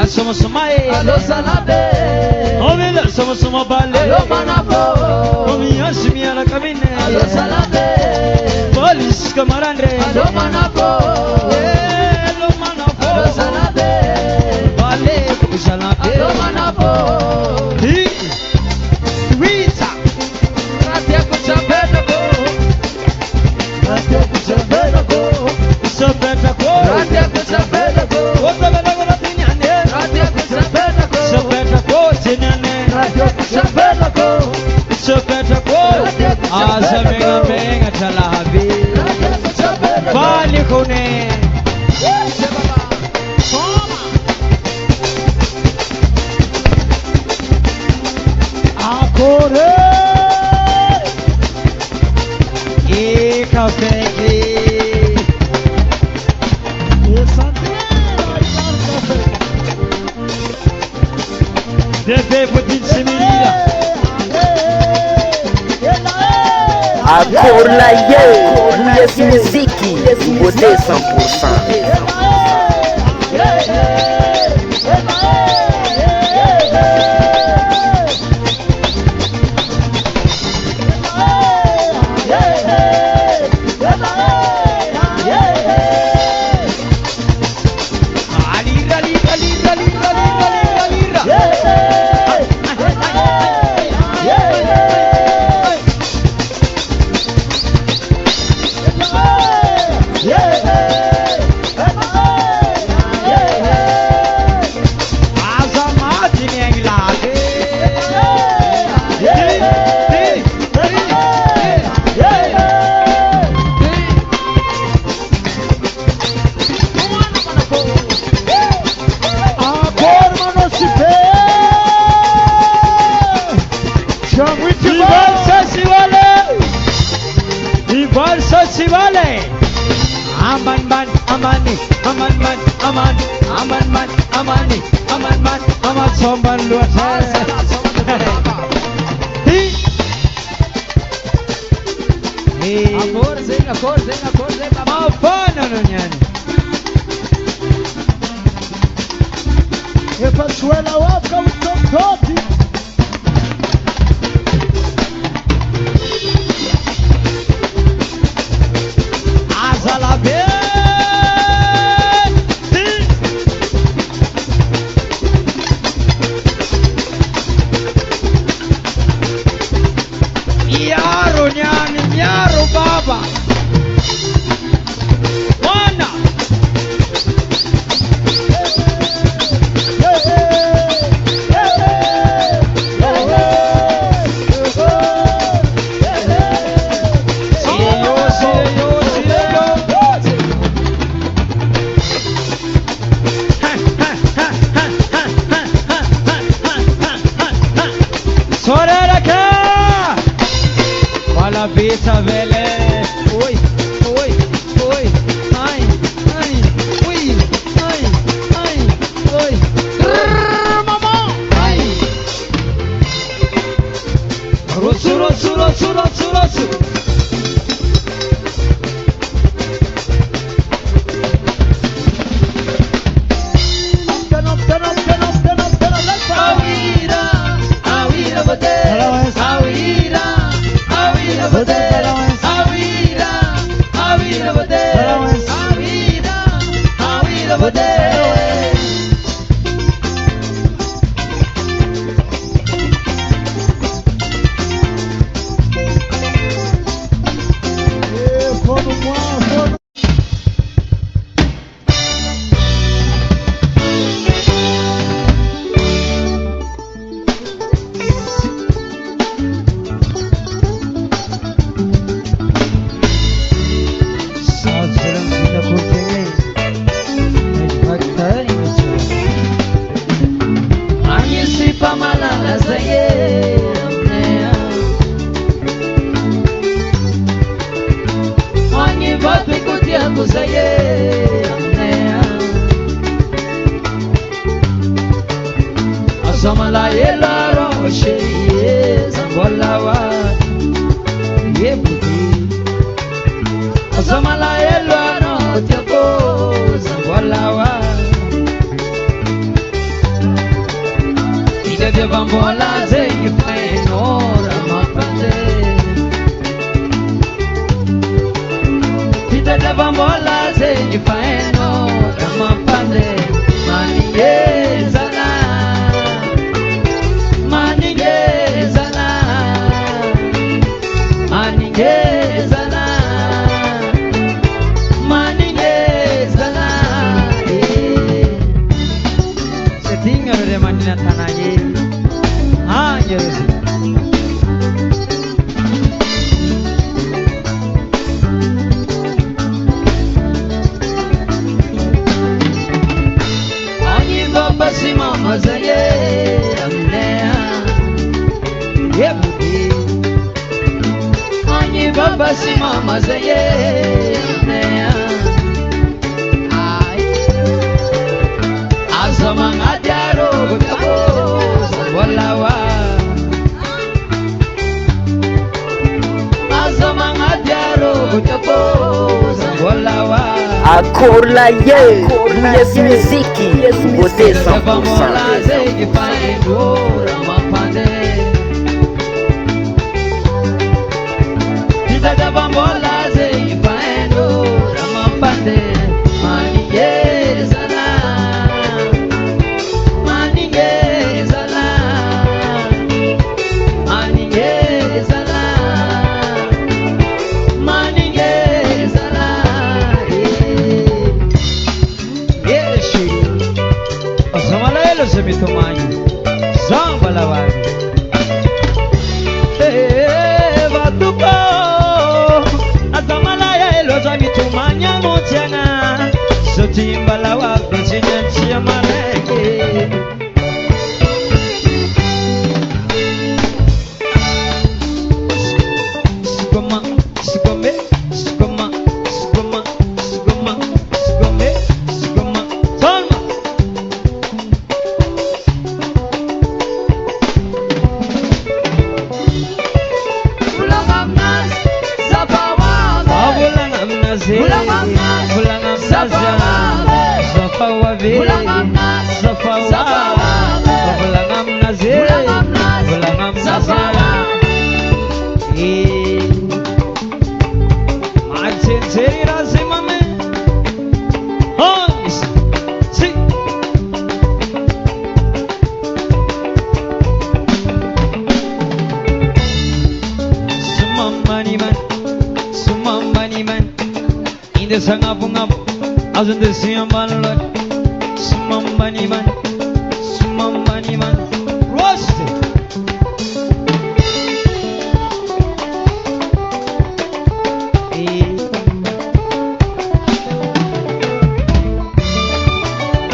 la sama samae Alo salabe Omi la sama sama bale Alo manabo Omi asmi ala kabine Alo salabe Polis kamarandre Alo manabo Alo manabo Alo salabe Bale kusalabe Alo manabo Hi Wita Ratia kuchambena ko Ratia kuchambena ko Sabeta ko Ratia kuchambena ko Ota bela bela tinyane Ratia kuchambena ko Sabeta ko tinyane Ratia kuchambena ko Sabeta ko Asa menga menga chalahabi Ratia kuchambena ko Bali kone Akore. E café Deve poter se menina Agora lá eu, esse musique, beauté 100%. Alira, lira, lira, lira, lira, lira, lira Azamati nenglade Agora não se vê. Chama o Ibar Sasivale Aman man amani aman man aman aman man amani aman man aman somban luar Akor zeng Apa namanya? E Pachuela waka utokoti. Azalabe Yaro nyani yaro baba Wana Siyo siyo siyo Sorara ka Wala bita vele Oi oi oi ai ai oi ai ai oi mama ai Rosu rosu rosu rosu rosu Awira awira bote awira awira bote awira awira bote awira awira bote Samala yela roche zangolawa yebuti Samala yela no tiako zangolawa Titata bambola zengi faeno Ramapande Maningezala Maningezala Maningezala Maningezala Setinga de manina tanaye Ah, yes. Basi mama zaye amnea yebuki Anyi baba si mama zaye amnea Ay Azama ngadaro gutabo Walawa Azama ngadaro gutabo Walawa Acor la ye, yes muziki, beauté 100%. Semitomani Samba lavado Vatuko Azamalaya elo semitomanya motiana Sotimba lavado Sinyantia maleke Sigoma Sigome Sigoma Sigoma Sigoma Sigome Sigoma Tolma Sangapungap, azan desiaman lot, sumambani man, roast.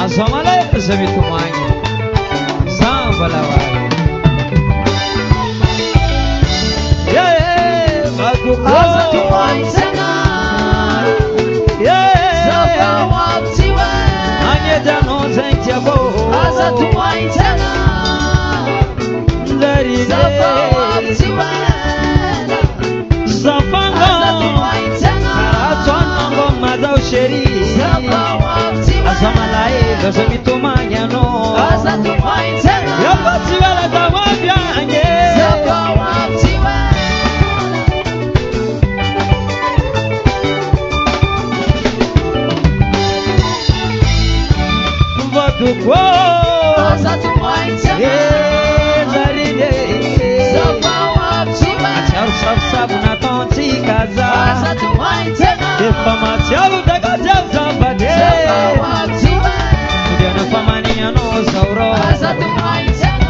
Asamala semitumani, sambalawari. Yeah, bagukumani sana. Asa tuwaitana Safanga Karatwana ngoma za usheri Asamalae Dosa mitumanya no Yapati wala za wabyanye Vatuko Asa tuwaitana Sab na tonti kaza Asa tuwaitana Ifamatialu daga jabza bade Kudiana famani ano sauro Asa tuwaitana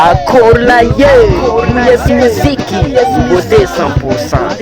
Akolaye, yes muziki, beauté 100%.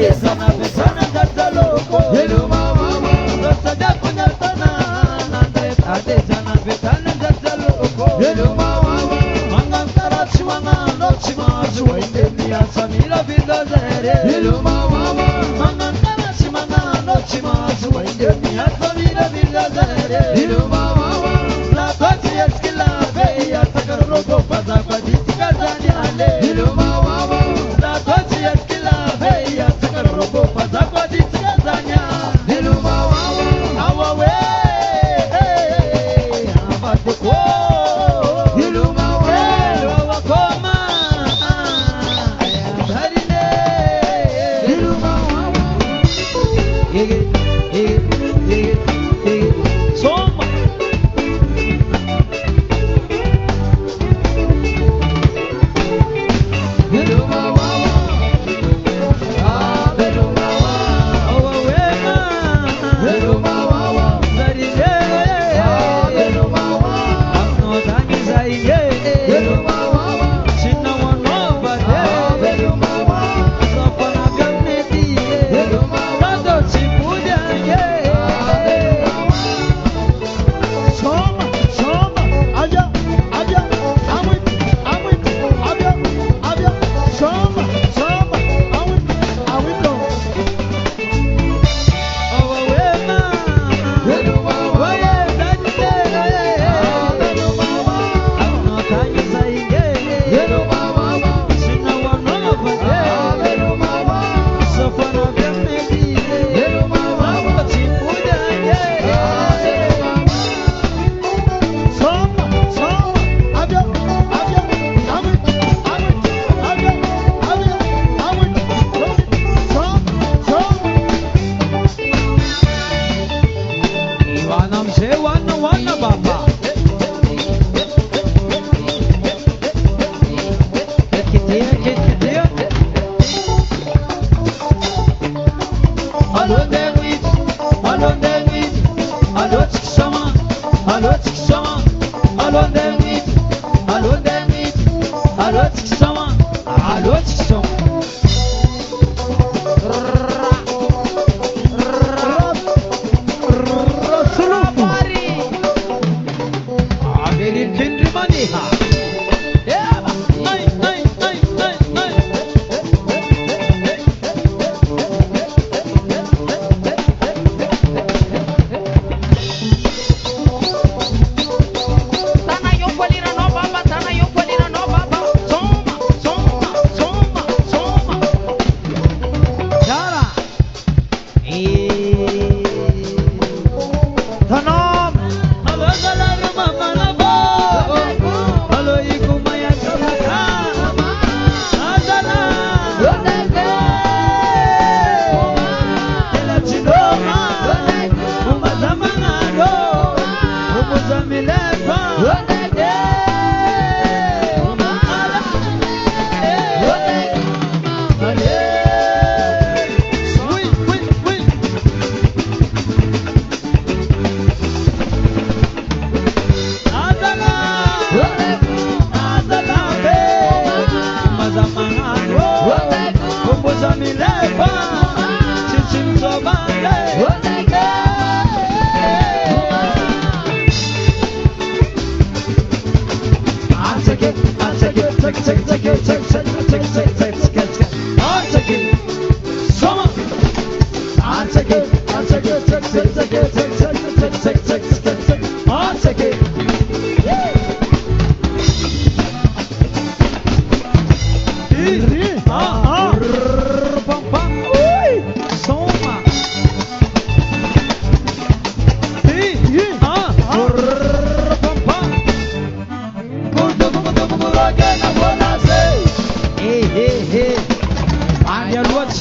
Take it.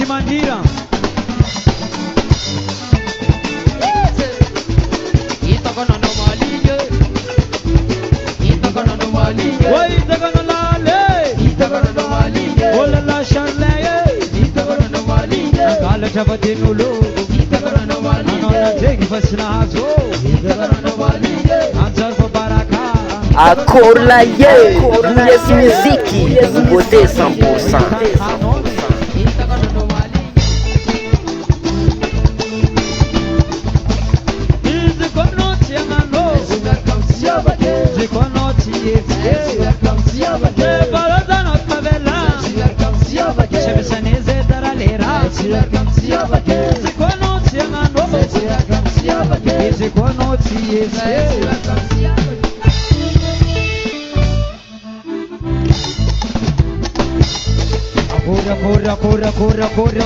Mandira. Wai daga lale. Ola la sharle. Kala chabati nulu. Anona tegi fasna hazo. Ansar for baraka. Acorda aí, Julius Music, você 100%.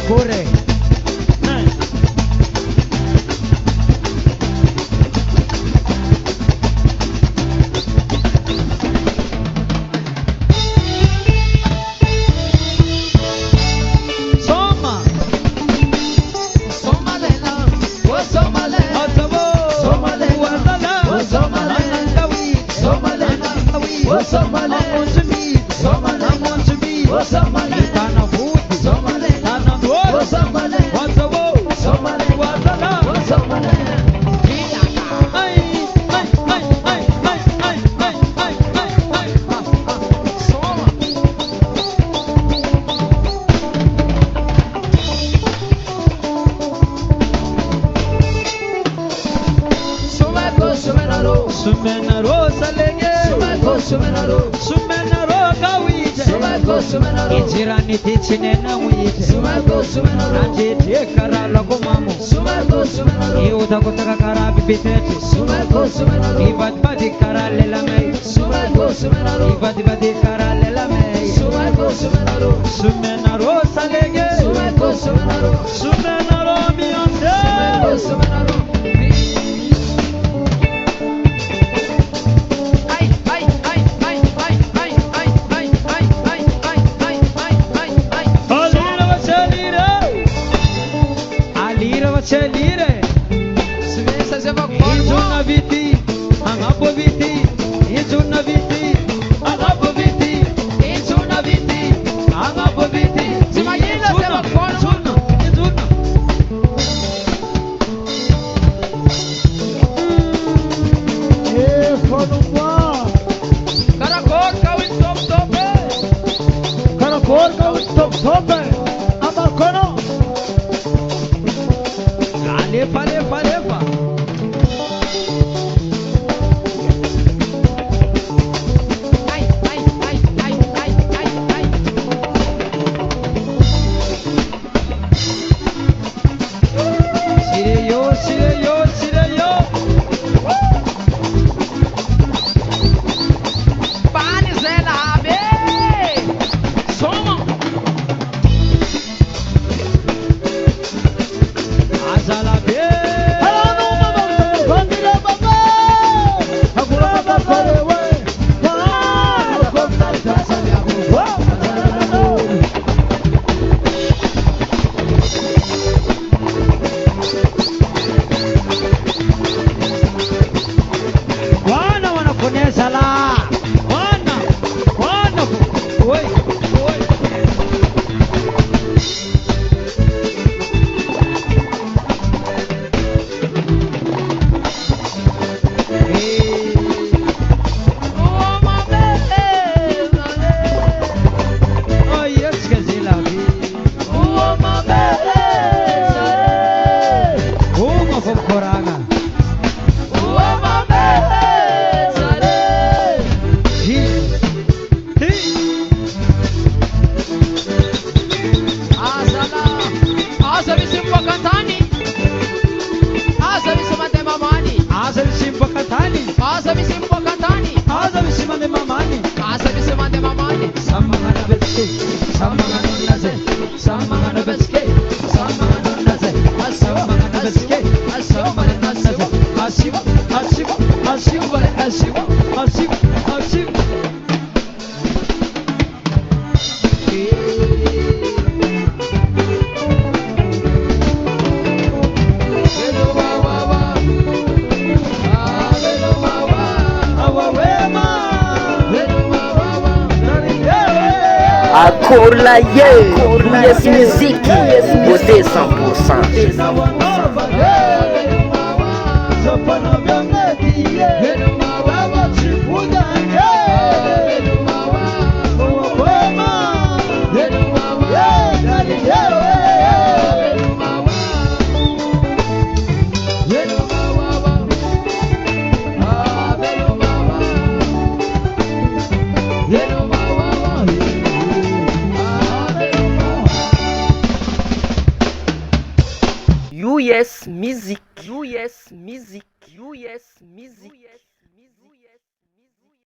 Corre. Injirani tichinena mwite Nanjete karala kumamu Iuta kutaka karabi bitete Ibad badi karale lamei Ibad badi karale lamei Sumena rosa lege Sumena ro miyonde Chelire, Izuna viti, Angapo viti, Izuna viti, Angapo viti, Izuna viti, Angapo viti. Imagina pela forma, Izuna. Forma. Caracol, cau em top. Caracol, cau em top. Abacono. beske samangano naze samangano beske samangano naze samangano beske samangano naze asiva asiva asiva asiva asiva asiva Akola ye, yes musique, beauté 100%. US music, US music, US music.